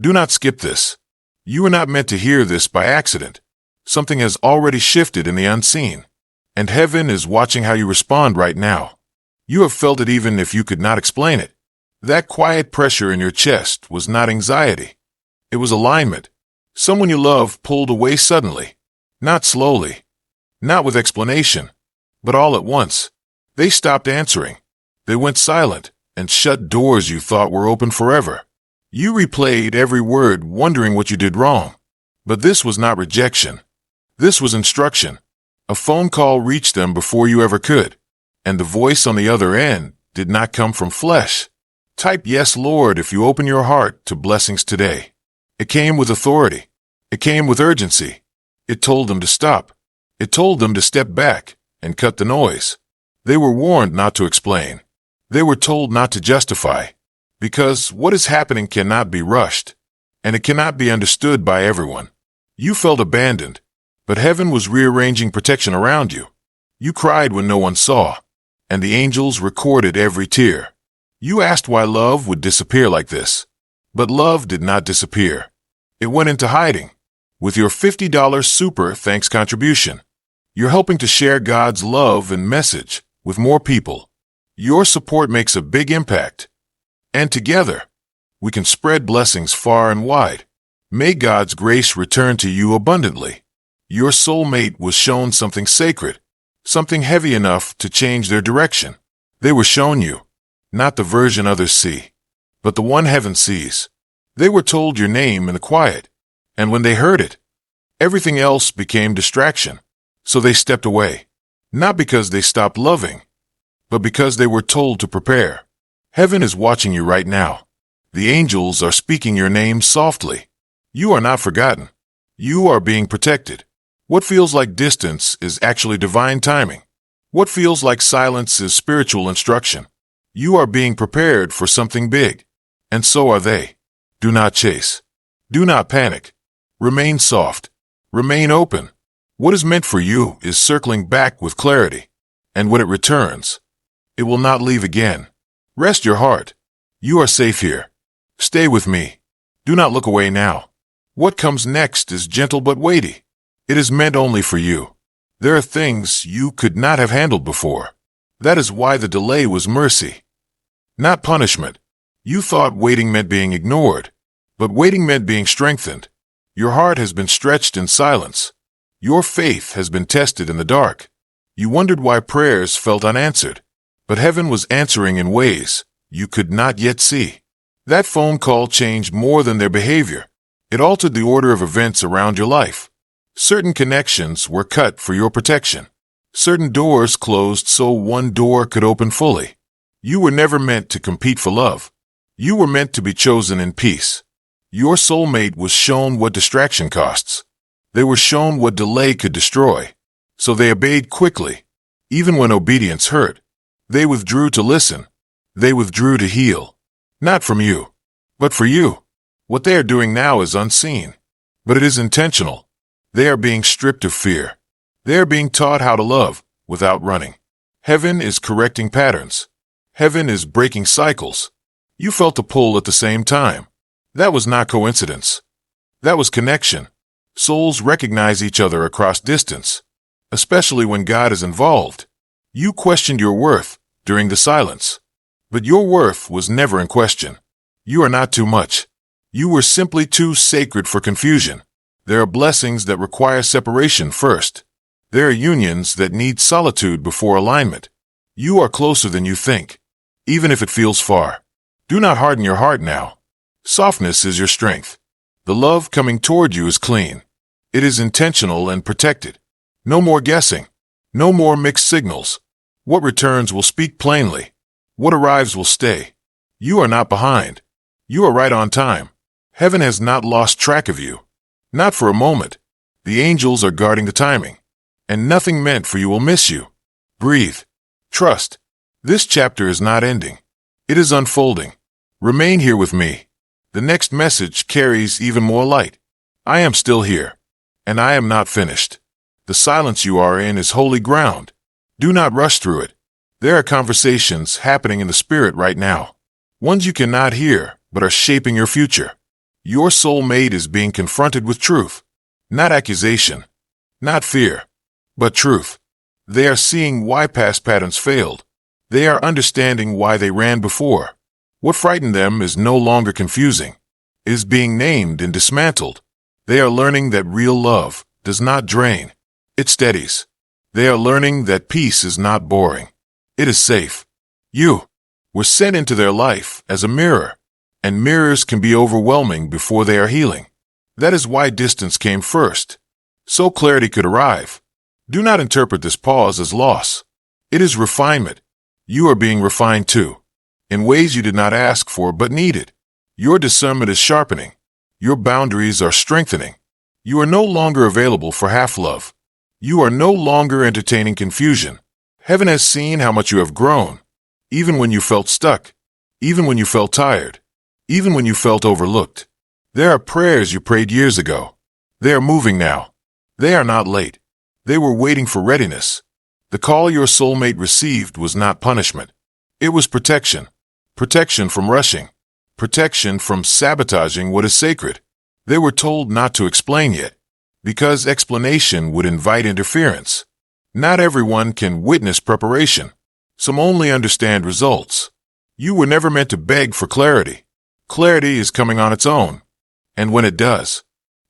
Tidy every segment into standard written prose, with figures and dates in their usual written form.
Do not skip this. You are not meant to hear this by accident. Something has already shifted in the unseen, and heaven is watching how you respond right now. You have felt it even if you could not explain it. That quiet pressure in your chest was not anxiety. It was alignment. Someone you love pulled away suddenly, not slowly, not with explanation, but all at once. They stopped answering. They went silent and shut doors you thought were open forever. You replayed every word, wondering what you did wrong. But this was not rejection. This was instruction. A phone call reached them before you ever could, and the voice on the other end did not come from flesh. Type "Yes, Lord" if you open your heart to blessings today. It came with authority. It came with urgency. It told them to stop. It told them to step back and cut the noise. They were warned not to explain. They were told not to justify, because what is happening cannot be rushed, and it cannot be understood by everyone. You felt abandoned, but heaven was rearranging protection around you. You cried when no one saw, and the angels recorded every tear. You asked why love would disappear like this, but love did not disappear. It went into hiding. With your $50 super thanks contribution, you're helping to share God's love and message with more people. Your support makes a big impact. And together, we can spread blessings far and wide. May God's grace return to you abundantly. Your soulmate was shown something sacred, something heavy enough to change their direction. They were shown you, not the version others see, but the one heaven sees. They were told your name in the quiet, and when they heard it, everything else became distraction. So they stepped away, not because they stopped loving, but because they were told to prepare. Heaven is watching you right now. The angels are speaking your name softly. You are not forgotten. You are being protected. What feels like distance is actually divine timing. What feels like silence is spiritual instruction. You are being prepared for something big, and so are they. Do not chase. Do not panic. Remain soft. Remain open. What is meant for you is circling back with clarity, and when it returns, it will not leave again. Rest your heart. You are safe here. Stay with me. Do not look away now. What comes next is gentle but weighty. It is meant only for you. There are things you could not have handled before. That is why the delay was mercy, not punishment. You thought waiting meant being ignored, but waiting meant being strengthened. Your heart has been stretched in silence. Your faith has been tested in the dark. You wondered why prayers felt unanswered, but heaven was answering in ways you could not yet see. That phone call changed more than their behavior. It altered the order of events around your life. Certain connections were cut for your protection. Certain doors closed so one door could open fully. You were never meant to compete for love. You were meant to be chosen in peace. Your soulmate was shown what distraction costs. They were shown what delay could destroy. So they obeyed quickly, even when obedience hurt. They withdrew to listen. They withdrew to heal. Not from you, but for you. What they are doing now is unseen, but it is intentional. They are being stripped of fear. They are being taught how to love without running. Heaven is correcting patterns. Heaven is breaking cycles. You felt the pull at the same time. That was not coincidence. That was connection. Souls recognize each other across distance, especially when God is involved. You questioned your worth during the silence, but your worth was never in question. You are not too much. You were simply too sacred for confusion. There are blessings that require separation first. There are unions that need solitude before alignment. You are closer than you think, even if it feels far. Do not harden your heart now. Softness is your strength. The love coming toward you is clean. It is intentional and protected. No more guessing. No more mixed signals. What returns will speak plainly. What arrives will stay. You are not behind. You are right on time. Heaven has not lost track of you. Not for a moment. The angels are guarding the timing, and nothing meant for you will miss you. Breathe. Trust. This chapter is not ending. It is unfolding. Remain here with me. The next message carries even more light. I am still here, and I am not finished. The silence you are in is holy ground. Do not rush through it. There are conversations happening in the spirit right now. Ones you cannot hear, but are shaping your future. Your soulmate is being confronted with truth. Not accusation. Not fear. But truth. They are seeing why past patterns failed. They are understanding why they ran before. What frightened them is no longer confusing. It is being named and dismantled. They are learning that real love does not drain. It steadies. They are learning that peace is not boring. It is safe. You were sent into their life as a mirror, and mirrors can be overwhelming before they are healing. That is why distance came first, so clarity could arrive. Do not interpret this pause as loss. It is refinement. You are being refined too, in ways you did not ask for but needed. Your discernment is sharpening. Your boundaries are strengthening. You are no longer available for half-love. You are no longer entertaining confusion. Heaven has seen how much you have grown, even when you felt stuck, even when you felt tired, even when you felt overlooked. There are prayers you prayed years ago. They are moving now. They are not late. They were waiting for readiness. The call your soulmate received was not punishment. It was protection. Protection from rushing. Protection from sabotaging what is sacred. They were told not to explain yet, because explanation would invite interference. Not everyone can witness preparation. Some only understand results. You were never meant to beg for clarity. Clarity is coming on its own. And when it does,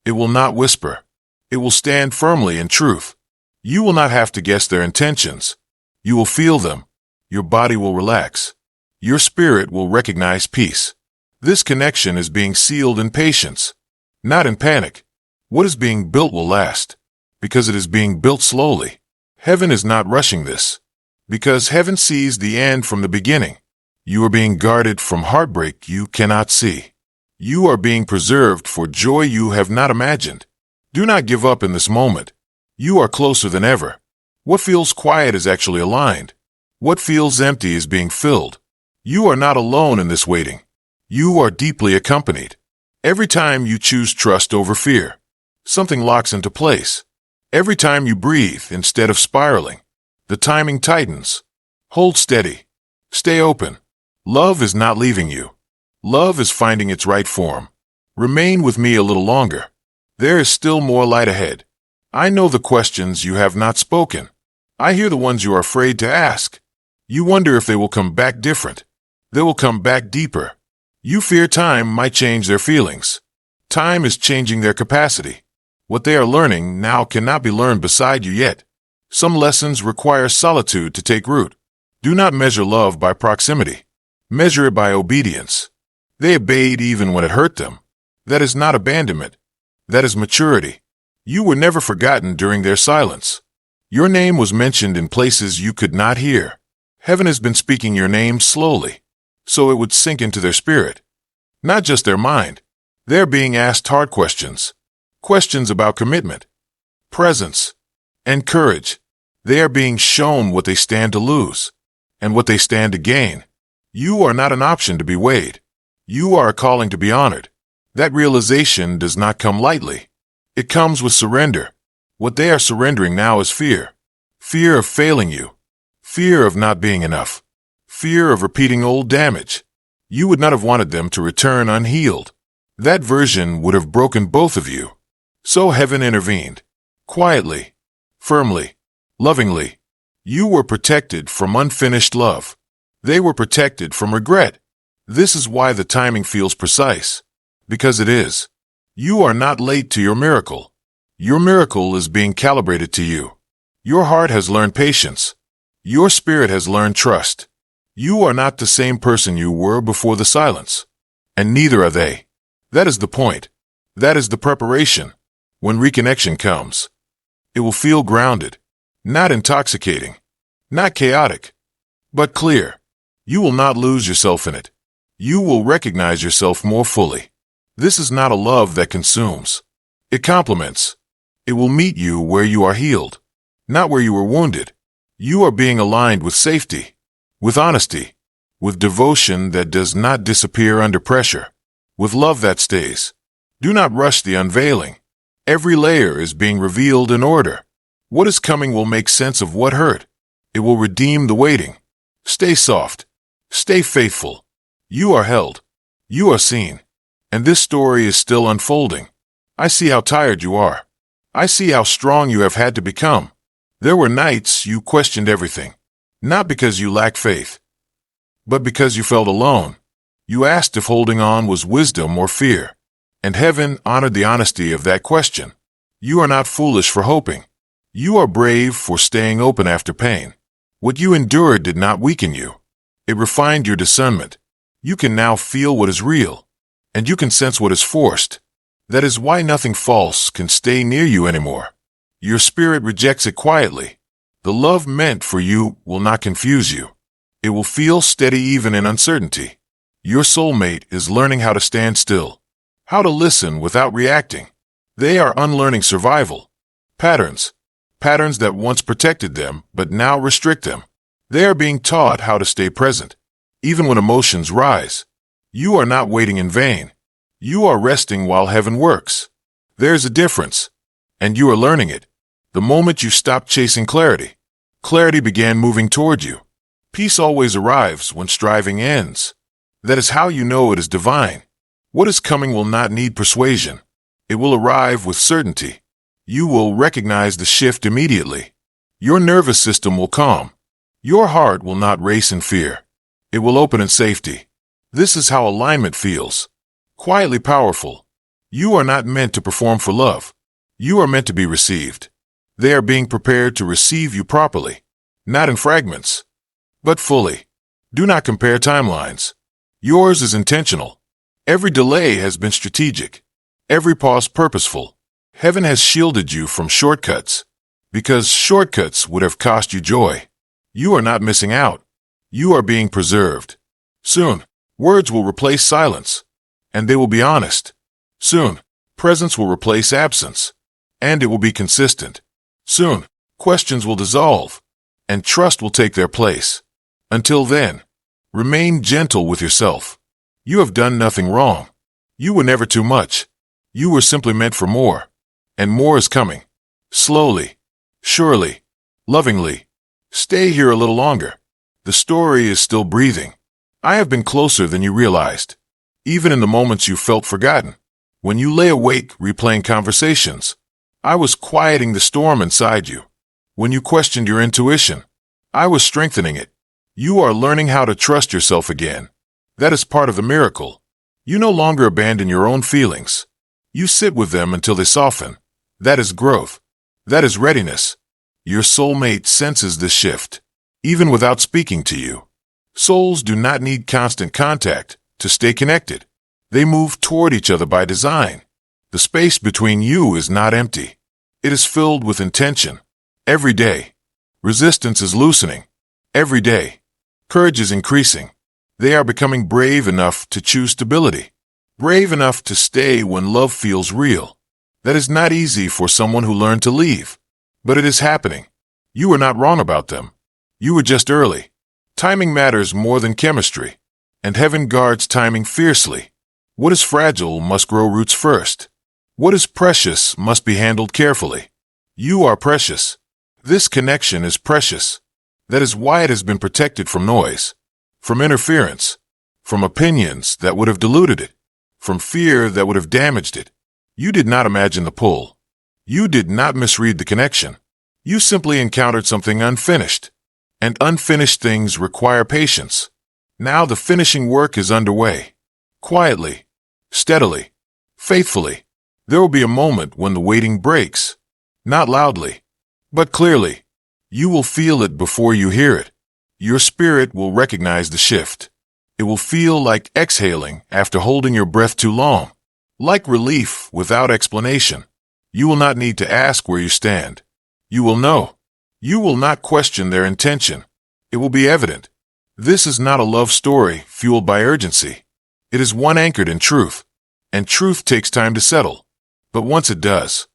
it will not whisper. It will stand firmly in truth. You will not have to guess their intentions. You will feel them. Your body will relax. Your spirit will recognize peace. This connection is being sealed in patience, not in panic. What is being built will last, because it is being built slowly. Heaven is not rushing this, because heaven sees the end from the beginning. You are being guarded from heartbreak you cannot see. You are being preserved for joy you have not imagined. Do not give up in this moment. You are closer than ever. What feels quiet is actually aligned. What feels empty is being filled. You are not alone in this waiting. You are deeply accompanied. Every time you choose trust over fear, something locks into place. Every time you breathe instead of spiraling, the timing tightens. Hold steady. Stay open. Love is not leaving you. Love is finding its right form. Remain with me a little longer. There is still more light ahead. I know the questions you have not spoken. I hear the ones you are afraid to ask. You wonder if they will come back different. They will come back deeper. You fear time might change their feelings. Time is changing their capacity. What they are learning now cannot be learned beside you yet. Some lessons require solitude to take root. Do not measure love by proximity. Measure it by obedience. They obeyed even when it hurt them. That is not abandonment. That is maturity. You were never forgotten during their silence. Your name was mentioned in places you could not hear. Heaven has been speaking your name slowly, so it would sink into their spirit, not just their mind. They're being asked hard questions. Questions about commitment, presence, and courage. They are being shown what they stand to lose and what they stand to gain. You are not an option to be weighed. You are a calling to be honored. That realization does not come lightly. It comes with surrender. What they are surrendering now is fear. Fear of failing you. Fear of not being enough. Fear of repeating old damage. You would not have wanted them to return unhealed. That version would have broken both of you. So heaven intervened. Quietly, firmly, lovingly. You were protected from unfinished love. They were protected from regret. This is why the timing feels precise. Because it is. You are not late to your miracle. Your miracle is being calibrated to you. Your heart has learned patience. Your spirit has learned trust. You are not the same person you were before the silence. And neither are they. That is the point. That is the preparation. When reconnection comes, it will feel grounded, not intoxicating, not chaotic, but clear. You will not lose yourself in it. You will recognize yourself more fully. This is not a love that consumes. It complements. It will meet you where you are healed, not where you were wounded. You are being aligned with safety, with honesty, with devotion that does not disappear under pressure, with love that stays. Do not rush the unveiling. Every layer is being revealed in order. What is coming will make sense of what hurt. It will redeem the waiting. Stay soft. Stay faithful. You are held. You are seen. And this story is still unfolding. I see how tired you are. I see how strong you have had to become. There were nights you questioned everything, not because you lacked faith, but because you felt alone. You asked if holding on was wisdom or fear, and heaven honored the honesty of that question. You are not foolish for hoping. You are brave for staying open after pain. What you endured did not weaken you. It refined your discernment. You can now feel what is real, and you can sense what is forced. That is why nothing false can stay near you anymore. Your spirit rejects it quietly. The love meant for you will not confuse you. It will feel steady even in uncertainty. Your soulmate is learning how to stand still, how to listen without reacting. They are unlearning survival patterns that once protected them but now restrict them. They are being taught how to stay present, even when emotions rise. You are not waiting in vain. You are resting while heaven works. There's a difference, and you are learning it. The moment you stopped chasing clarity, clarity began moving toward you. Peace always arrives when striving ends. That is how you know it is divine. What is coming will not need persuasion. It will arrive with certainty. You will recognize the shift immediately. Your nervous system will calm. Your heart will not race in fear. It will open in safety. This is how alignment feels. Quietly powerful. You are not meant to perform for love. You are meant to be received. They are being prepared to receive you properly, not in fragments, but fully. Do not compare timelines. Yours is intentional. Every delay has been strategic. Every pause purposeful. Heaven has shielded you from shortcuts, because shortcuts would have cost you joy. You are not missing out. You are being preserved. Soon, words will replace silence, and they will be honest. Soon, presence will replace absence, and it will be consistent. Soon, questions will dissolve, and trust will take their place. Until then, remain gentle with yourself. You have done nothing wrong. You were never too much. You were simply meant for more, and more is coming. Slowly, surely, lovingly. Stay here a little longer. The story is still breathing. I have been closer than you realized, even in the moments you felt forgotten. When you lay awake replaying conversations, I was quieting the storm inside you. When you questioned your intuition, I was strengthening it. You are learning how to trust yourself again. That is part of the miracle. You no longer abandon your own feelings. You sit with them until they soften. That is growth. That is readiness. Your soulmate senses this shift, even without speaking to you. Souls do not need constant contact to stay connected. They move toward each other by design. The space between you is not empty. It is filled with intention. Every day, resistance is loosening. Every day, courage is increasing. They are becoming brave enough to choose stability. Brave enough to stay when love feels real. That is not easy for someone who learned to leave. But it is happening. You were not wrong about them. You were just early. Timing matters more than chemistry, and heaven guards timing fiercely. What is fragile must grow roots first. What is precious must be handled carefully. You are precious. This connection is precious. That is why it has been protected from noise, from interference, from opinions that would have diluted it, from fear that would have damaged it. You did not imagine the pull. You did not misread the connection. You simply encountered something unfinished. And unfinished things require patience. Now the finishing work is underway. Quietly, steadily, faithfully. There will be a moment when the waiting breaks. Not loudly, but clearly. You will feel it before you hear it. Your spirit will recognize the shift. It will feel like exhaling after holding your breath too long. Like relief without explanation. You will not need to ask where you stand. You will know. You will not question their intention. It will be evident. This is not a love story fueled by urgency. It is one anchored in truth. And truth takes time to settle. But once it does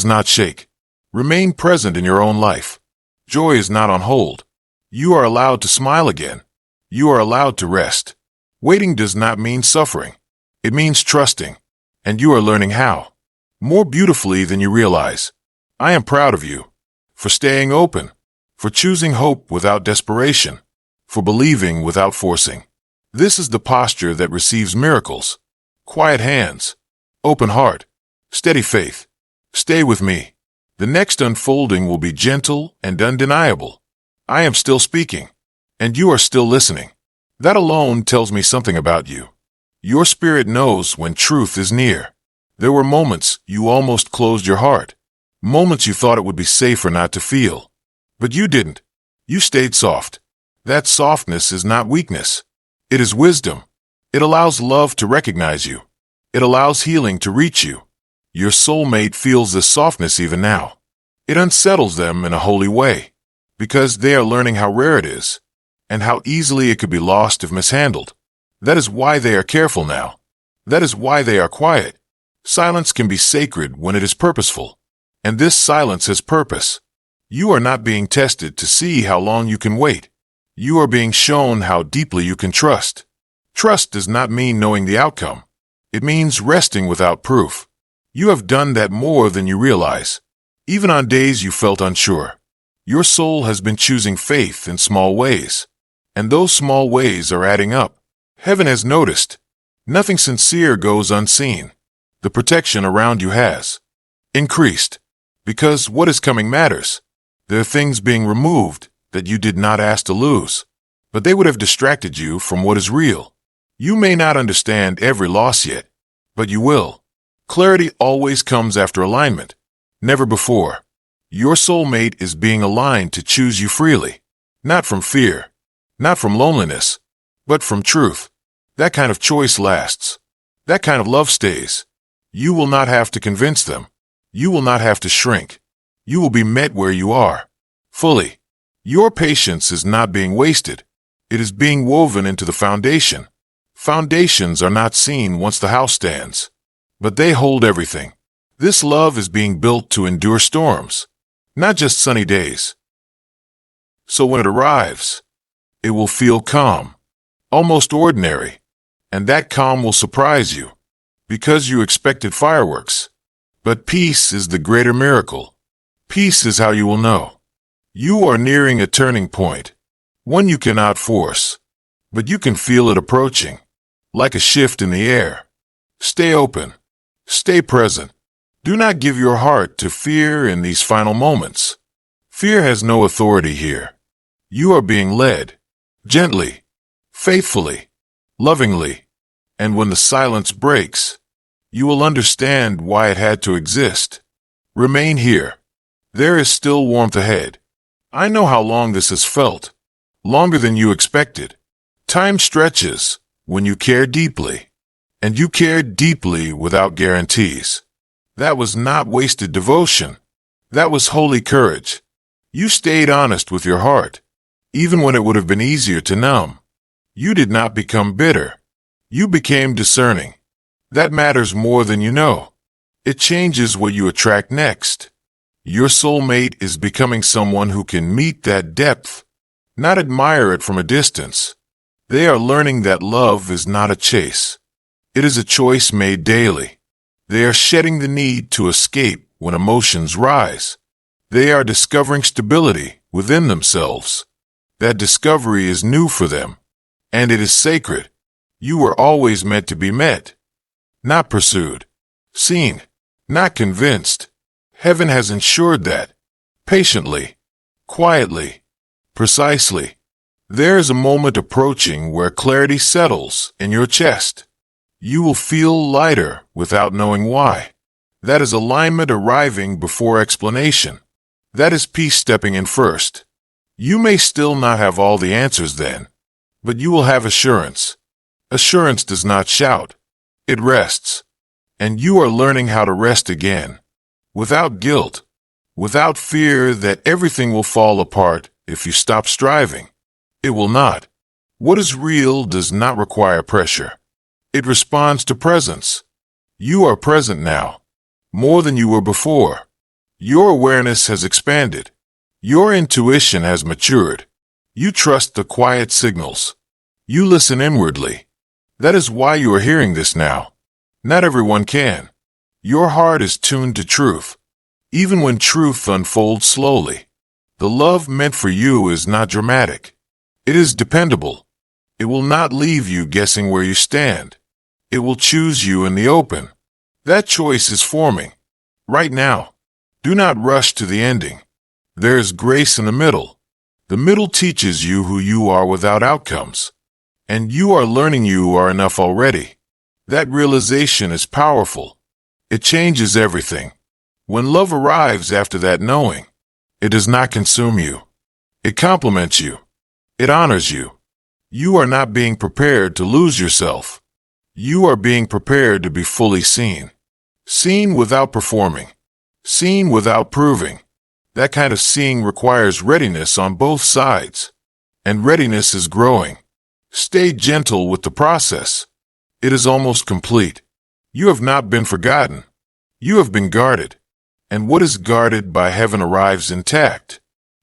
not shake. Remain present in your own life. Joy is not on hold. You are allowed to smile again. You are allowed to rest. Waiting does not mean suffering. It means trusting. And you are learning how. More beautifully than you realize. I am proud of you. For staying open. For choosing hope without desperation. For believing without forcing. This is the posture that receives miracles. quiet hands, open heart, steady faith. Stay with me. The next unfolding will be gentle and undeniable. I am still speaking, and you are still listening. That alone tells me something about you. Your spirit knows when truth is near. There were moments you almost closed your heart, moments you thought it would be safer not to feel. But you didn't. You stayed soft. That softness is not weakness. It is wisdom. It allows love to recognize you. It allows healing to reach you. Your soulmate feels this softness even now. It unsettles them in a holy way, because they are learning how rare it is, and how easily it could be lost if mishandled. That is why they are careful now. That is why they are quiet. Silence can be sacred when it is purposeful, and this silence has purpose. You are not being tested to see how long you can wait. You are being shown how deeply you can trust. Trust does not mean knowing the outcome. It means resting without proof. You have done that more than you realize. Even on days you felt unsure, your soul has been choosing faith in small ways. And those small ways are adding up. Heaven has noticed. Nothing sincere goes unseen. The protection around you has increased. Because what is coming matters. There are things being removed that you did not ask to lose, but they would have distracted you from what is real. You may not understand every loss yet, but you will. Clarity always comes after alignment, never before. Your soulmate is being aligned to choose you freely, not from fear, not from loneliness, but from truth. That kind of choice lasts. That kind of love stays. You will not have to convince them. You will not have to shrink. You will be met where you are, fully. Your patience is not being wasted. It is being woven into the foundation. Foundations are not seen once the house stands, but they hold everything. This love is being built to endure storms, not just sunny days. So when it arrives, it will feel calm, almost ordinary, and that calm will surprise you, because you expected fireworks. But peace is the greater miracle. Peace is how you will know. You are nearing a turning point, one you cannot force, but you can feel it approaching, like a shift in the air. Stay open. Stay present. Do not give your heart to fear in these final moments. Fear has no authority here. You are being led, gently, faithfully, lovingly, and when the silence breaks, you will understand why it had to exist. Remain here. There is still warmth ahead. I know how long this has felt, longer than you expected. Time stretches when you care deeply, and you cared deeply without guarantees. That was not wasted devotion. That was holy courage. You stayed honest with your heart, even when it would have been easier to numb. You did not become bitter. You became discerning. That matters more than you know. It changes what you attract next. Your soulmate is becoming someone who can meet that depth, not admire it from a distance. They are learning that love is not a chase. It is a choice made daily. They are shedding the need to escape when emotions rise. They are discovering stability within themselves. That discovery is new for them, and it is sacred. You were always meant to be met, not pursued, seen, not convinced. Heaven has ensured that, patiently, quietly, precisely. There is a moment approaching where clarity settles in your chest. You will feel lighter without knowing why. That is alignment arriving before explanation. That is peace stepping in first. You may still not have all the answers then, but you will have assurance. Assurance does not shout. It rests. And you are learning how to rest again. Without guilt. Without fear that everything will fall apart if you stop striving. It will not. What is real does not require pressure. It responds to presence. You are present now, more than you were before. Your awareness has expanded. Your intuition has matured. You trust the quiet signals. You listen inwardly. That is why you are hearing this now. Not everyone can. Your heart is tuned to truth, even when truth unfolds slowly. The love meant for you is not dramatic. It is dependable. It will not leave you guessing where you stand. It will choose you in the open. That choice is forming. Right now. Do not rush to the ending. There is grace in the middle. The middle teaches you who you are without outcomes. And you are learning you are enough already. That realization is powerful. It changes everything. When love arrives after that knowing, it does not consume you. It compliments you. It honors you. You are not being prepared to lose yourself. You are being prepared to be fully seen. Seen without performing. Seen without proving. That kind of seeing requires readiness on both sides. And readiness is growing. Stay gentle with the process. It is almost complete. You have not been forgotten. You have been guarded. And what is guarded by heaven arrives intact.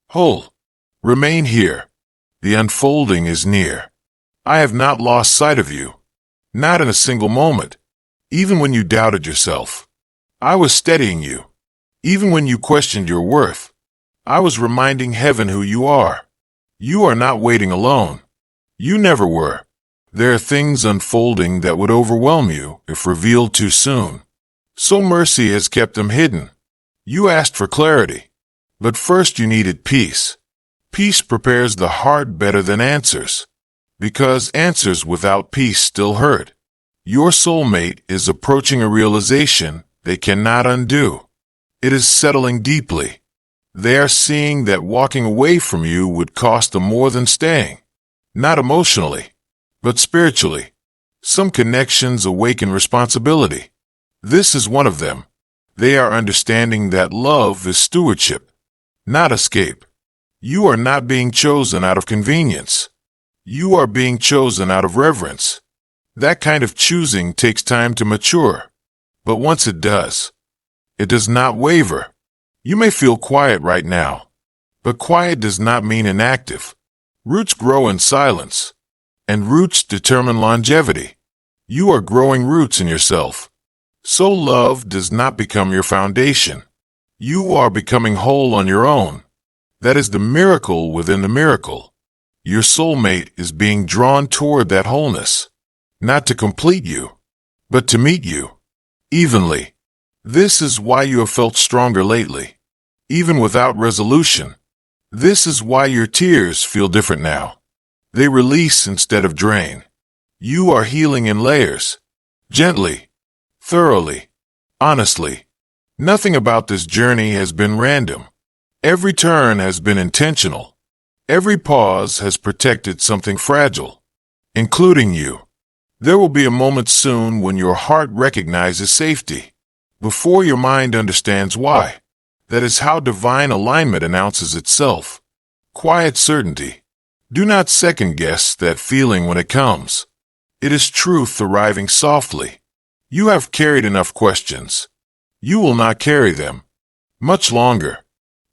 Whole. Remain here. The unfolding is near. I have not lost sight of you. Not in a single moment. Even when you doubted yourself. I was steadying you. Even when you questioned your worth. I was reminding heaven who you are. You are not waiting alone. You never were. There are things unfolding that would overwhelm you if revealed too soon. So mercy has kept them hidden. You asked for clarity. But first you needed peace. Peace prepares the heart better than answers. Because answers without peace still hurt. Your soulmate is approaching a realization they cannot undo. It is settling deeply. They are seeing that walking away from you would cost them more than staying. Not emotionally, but spiritually. Some connections awaken responsibility. This is one of them. They are understanding that love is stewardship, not escape. You are not being chosen out of convenience. You are being chosen out of reverence. That kind of choosing takes time to mature. But once it does not waver. You may feel quiet right now. But quiet does not mean inactive. Roots grow in silence. And roots determine longevity. You are growing roots in yourself. So love does not become your foundation. You are becoming whole on your own. That is the miracle within the miracle. Your soulmate is being drawn toward that wholeness. Not to complete you, but to meet you. Evenly. This is why you have felt stronger lately. Even without resolution. This is why your tears feel different now. They release instead of drain. You are healing in layers. Gently. Thoroughly. Honestly. Nothing about this journey has been random. Every turn has been intentional. Every pause has protected something fragile. Including you. There will be a moment soon when your heart recognizes safety. Before your mind understands why. That is how divine alignment announces itself. Quiet certainty. Do not second-guess that feeling when it comes. It is truth arriving softly. You have carried enough questions. You will not carry them much longer.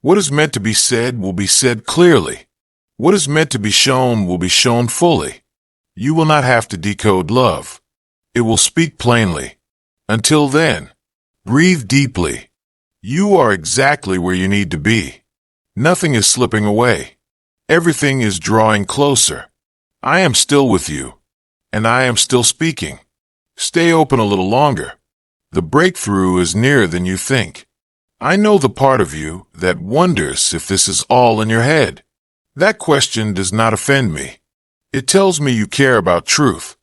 What is meant to be said will be said clearly. What is meant to be shown will be shown fully. You will not have to decode love. It will speak plainly. Until then, breathe deeply. You are exactly where you need to be. Nothing is slipping away. Everything is drawing closer. I am still with you. And I am still speaking. Stay open a little longer. The breakthrough is nearer than you think. I know the part of you that wonders if this is all in your head. That question does not offend me. It tells me you care about truth.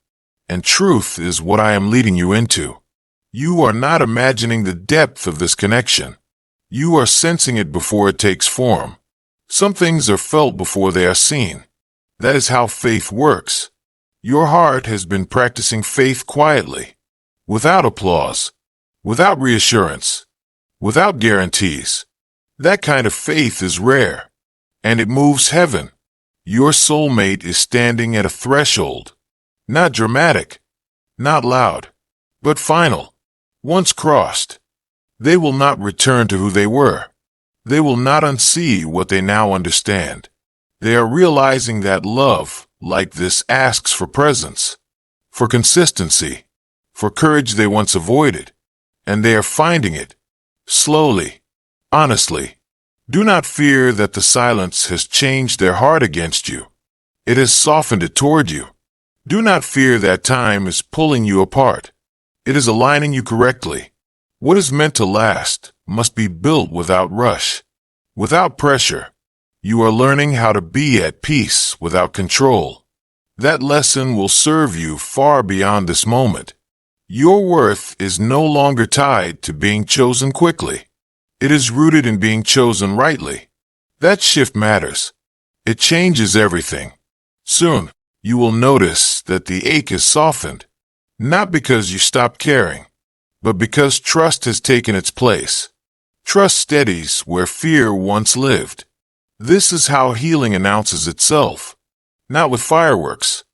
And truth is what I am leading you into. You are not imagining the depth of this connection. You are sensing it before it takes form. Some things are felt before they are seen. That is how faith works. Your heart has been practicing faith quietly, without applause, without reassurance, without guarantees. That kind of faith is rare, and it moves heaven. Your soulmate is standing at a threshold, not dramatic, not loud, but final. Once crossed, they will not return to who they were. They will not unsee what they now understand. They are realizing that love, like this, asks for presence, for consistency, for courage they once avoided, and they are finding it. Slowly, honestly. Do not fear that the silence has changed their heart against you. It has softened it toward you. Do not fear that time is pulling you apart. It is aligning you correctly. What is meant to last must be built without rush, without pressure. You are learning how to be at peace without control. That lesson will serve you far beyond this moment. Your worth is no longer tied to being chosen quickly. It is rooted in being chosen rightly. That shift matters. It changes everything. Soon, you will notice that the ache is softened, not because you stopped caring, but because trust has taken its place. Trust steadies where fear once lived. This is how healing announces itself, not with fireworks,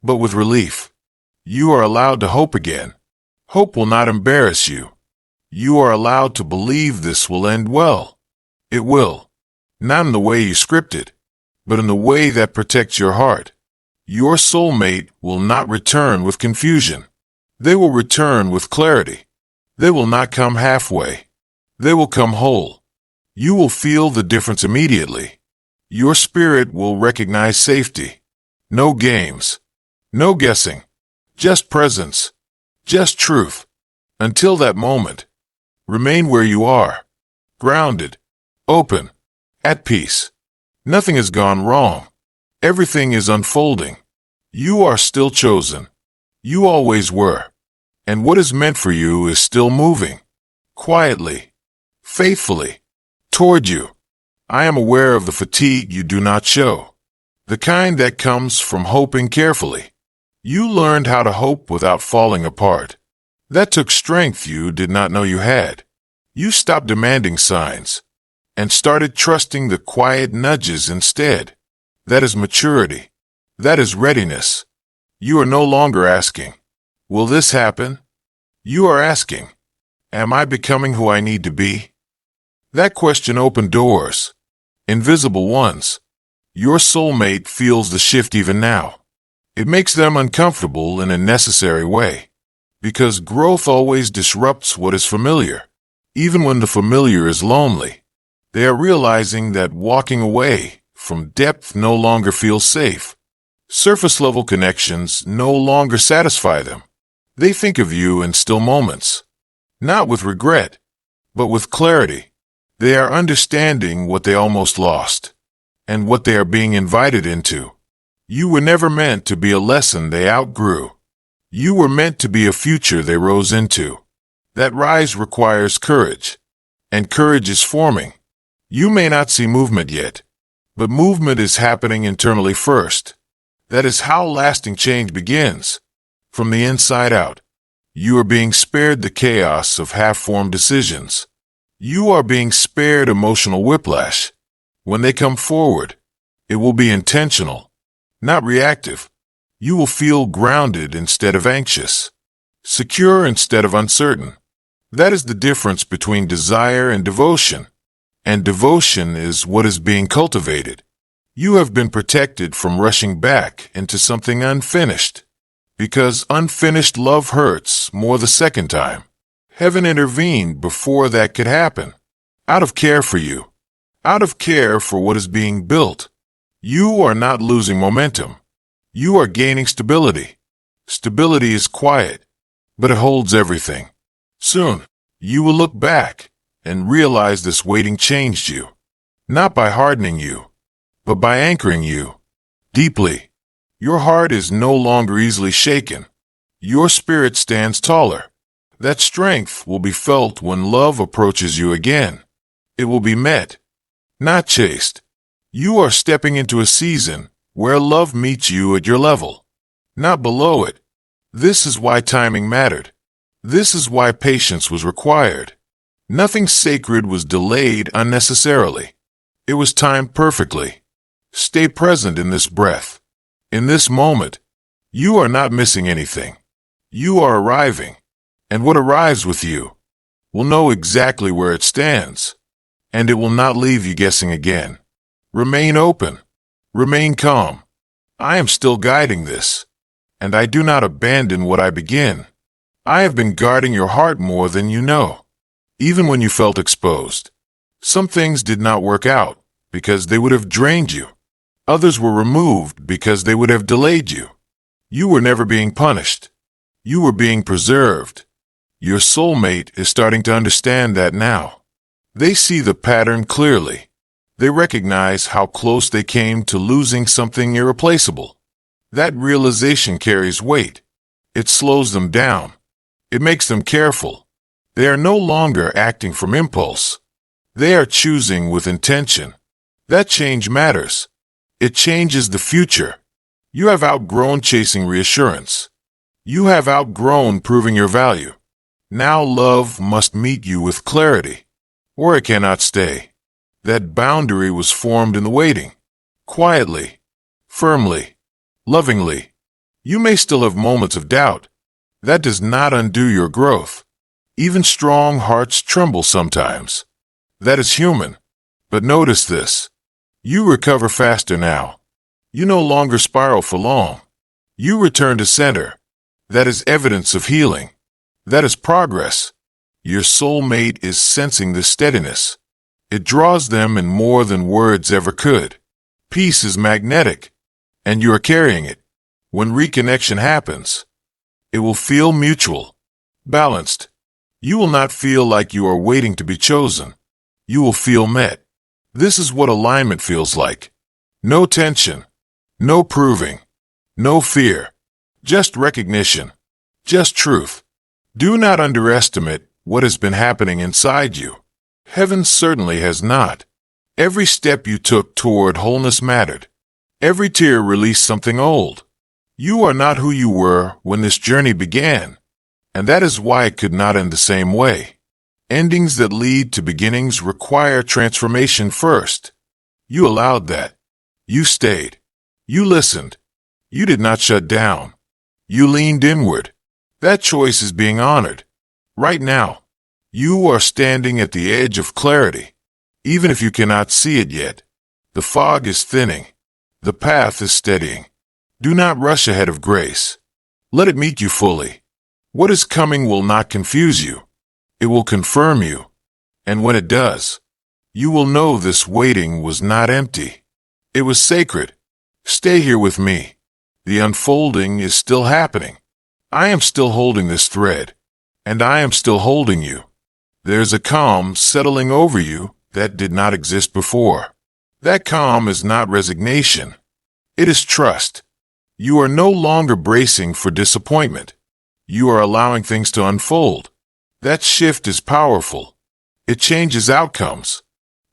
but with relief. You are allowed to hope again. Hope will not embarrass you. You are allowed to believe this will end well. It will. Not in the way you scripted, but in the way that protects your heart. Your soulmate will not return with confusion. They will return with clarity. They will not come halfway. They will come whole. You will feel the difference immediately. Your spirit will recognize safety. No games. No guessing. Just presence. Just truth. Until that moment, remain where you are. Grounded. Open. At peace. Nothing has gone wrong. Everything is unfolding. You are still chosen. You always were. And what is meant for you is still moving. Quietly. Faithfully. Toward you. I am aware of the fatigue you do not show. The kind that comes from hoping carefully. You learned how to hope without falling apart. That took strength you did not know you had. You stopped demanding signs and started trusting the quiet nudges instead. That is maturity. That is readiness. You are no longer asking, will this happen? You are asking, am I becoming who I need to be? That question opened doors. Invisible ones. Your soulmate feels the shift even now. It makes them uncomfortable in a necessary way. Because growth always disrupts what is familiar. Even when the familiar is lonely. They are realizing that walking away from depth no longer feels safe. Surface-level connections no longer satisfy them. They think of you in still moments. Not with regret, but with clarity. They are understanding what they almost lost. And what they are being invited into. You were never meant to be a lesson they outgrew. You were meant to be a future they rose into. That rise requires courage. And courage is forming. You may not see movement yet, but movement is happening internally first. That is how lasting change begins. From the inside out. You are being spared the chaos of half-formed decisions. You are being spared emotional whiplash. When they come forward, it will be intentional, not reactive. You will feel grounded instead of anxious, secure instead of uncertain. That is the difference between desire and devotion. And devotion is what is being cultivated. You have been protected from rushing back into something unfinished. Because unfinished love hurts more the second time. Heaven intervened before that could happen. Out of care for you. Out of care for what is being built. You are not losing momentum. You are gaining stability. Stability is quiet, but it holds everything. Soon, you will look back and realize this waiting changed you. Not by hardening you, but by anchoring you. Deeply. Your heart is no longer easily shaken. Your spirit stands taller. That strength will be felt when love approaches you again. It will be met, not chased. You are stepping into a season where love meets you at your level, not below it. This is why timing mattered. This is why patience was required. Nothing sacred was delayed unnecessarily. It was timed perfectly. Stay present in this breath. In this moment, you are not missing anything. You are arriving, and what arrives with you will know exactly where it stands, and it will not leave you guessing again. Remain open. Remain calm. I am still guiding this, and I do not abandon what I begin. I have been guarding your heart more than you know, even when you felt exposed. Some things did not work out because they would have drained you. Others were removed because they would have delayed you. You were never being punished. You were being preserved. Your soulmate is starting to understand that now. They see the pattern clearly. They recognize how close they came to losing something irreplaceable. That realization carries weight. It slows them down. It makes them careful. They are no longer acting from impulse. They are choosing with intention. That change matters. It changes the future. You have outgrown chasing reassurance. You have outgrown proving your value. Now love must meet you with clarity, or it cannot stay. That boundary was formed in the waiting. Quietly, firmly, lovingly. You may still have moments of doubt. That does not undo your growth. Even strong hearts tremble sometimes. That is human. But notice this. You recover faster now. You no longer spiral for long. You return to center. That is evidence of healing. That is progress. Your soulmate is sensing this steadiness. It draws them in more than words ever could. Peace is magnetic, and you are carrying it. When reconnection happens, it will feel mutual, balanced. You will not feel like you are waiting to be chosen. You will feel met. This is what alignment feels like. No tension, no proving, no fear, just recognition, just truth. Do not underestimate what has been happening inside you. Heaven certainly has not. Every step you took toward wholeness mattered. Every tear released something old. You are not who you were when this journey began, and that is why it could not end the same way. Endings that lead to beginnings require transformation first. You allowed that. You stayed. You listened. You did not shut down. You leaned inward. That choice is being honored. Right now, you are standing at the edge of clarity, even if you cannot see it yet. The fog is thinning. The path is steadying. Do not rush ahead of grace. Let it meet you fully. What is coming will not confuse you. It will confirm you. And when it does, you will know this waiting was not empty. It was sacred. Stay here with me. The unfolding is still happening. I am still holding this thread, and I am still holding you. There's a calm settling over you that did not exist before. That calm is not resignation. It is trust. You are no longer bracing for disappointment. You are allowing things to unfold. That shift is powerful. It changes outcomes.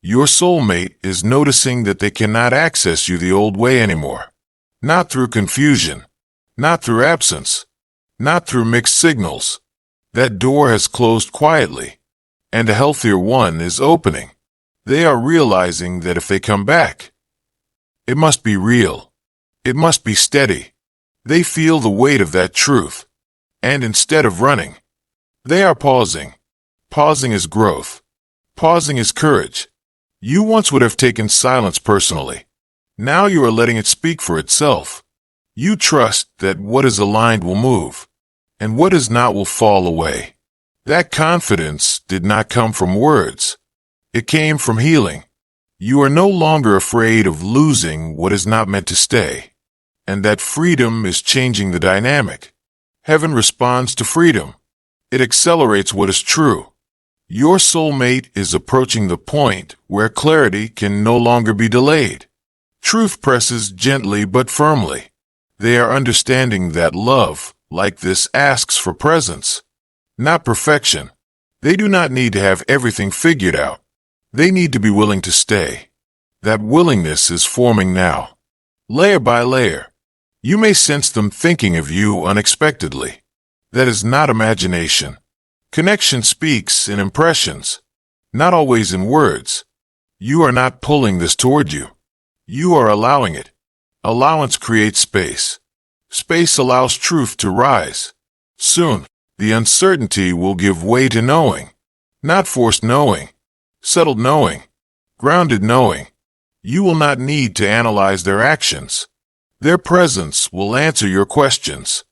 Your soulmate is noticing that they cannot access you the old way anymore. Not through confusion. Not through absence. Not through mixed signals. That door has closed quietly, and a healthier one is opening. They are realizing that if they come back, it must be real. It must be steady. They feel the weight of that truth. And instead of running, they are pausing. Pausing is growth. Pausing is courage. You once would have taken silence personally. Now you are letting it speak for itself. You trust that what is aligned will move, and what is not will fall away. That confidence did not come from words. It came from healing. You are no longer afraid of losing what is not meant to stay. And that freedom is changing the dynamic. Heaven responds to freedom. It accelerates what is true. Your soulmate is approaching the point where clarity can no longer be delayed. Truth presses gently but firmly. They are understanding that love, like this, asks for presence, not perfection. They do not need to have everything figured out. They need to be willing to stay. That willingness is forming now. Layer by layer. You may sense them thinking of you unexpectedly. That is not imagination. Connection speaks in impressions, not always in words. You are not pulling this toward you. You are allowing it. Allowance creates space. Space allows truth to rise. Soon, the uncertainty will give way to knowing. Not forced knowing. Settled knowing. Grounded knowing. You will not need to analyze their actions. Their presence will answer your questions.